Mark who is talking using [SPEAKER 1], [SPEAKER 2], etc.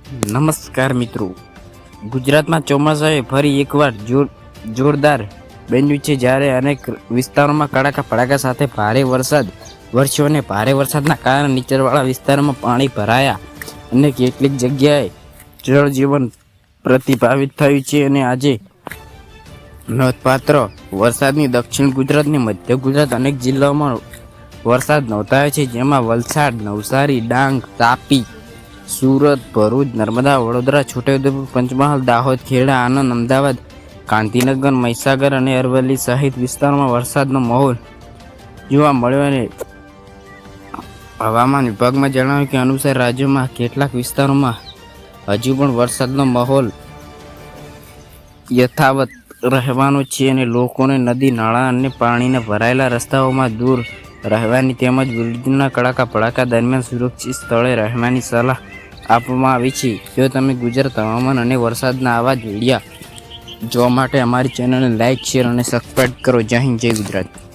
[SPEAKER 1] નમસ્કાર મિત્રો, ગુજરાતમાં ચોમાસાએ ફરી એકવાર જોરદાર બન્યું છે. જ્યારે અનેક વિસ્તારોમાં કડાકા ભડાકા સાથે ભારે વરસાદ વરસ્યો અને ભારે વરસાદના કારણે નીચાણવાળા વિસ્તારોમાં પાણી ભરાયા અને કેટલીક જગ્યાએ જળજીવન પ્રતિભાવિત થયું છે. અને આજે નોંધપાત્ર વરસાદની દક્ષિણ ગુજરાત અને મધ્ય ગુજરાત અનેક જિલ્લાઓમાં વરસાદ નોંધાયો છે, જેમાં વલસાડ, નવસારી, ડાંગ, તાપી, સુરત, ભરૂચ, નર્મદા, વડોદરા, છોટાઉદેપુર, પંચમહાલ, દાહોદ, ખેડા, આણંદ, અમદાવાદ, ગાંધીનગર, મહીસાગર અને અરવલ્લી સહિત વિસ્તારોમાં વરસાદનો માહોલ જોવા મળ્યો. અને હવામાન વિભાગમાં જણાવ્યું કે અનુસાર રાજ્યમાં કેટલાક વિસ્તારોમાં હજુ પણ વરસાદનો માહોલ યથાવત રહેવાનો છે અને લોકોને નદી, નાળા અને પાણીના ભરાયેલા રસ્તાઓમાં દૂર રહેવાની તેમજ વીજળીના કડાકા ભડાકા દરમિયાન સુરક્ષિત સ્થળે રહેવાની સલાહ આપવામાં આવી છે. જો તમે ગુજરાત હવામાન અને વરસાદના આવા જ વિડીયા જોવા માટે અમારી ચેનલને લાઇક, શેર અને સબસ્ક્રાઈબ કરો. જય હિન્દ, જય ગુજરાત.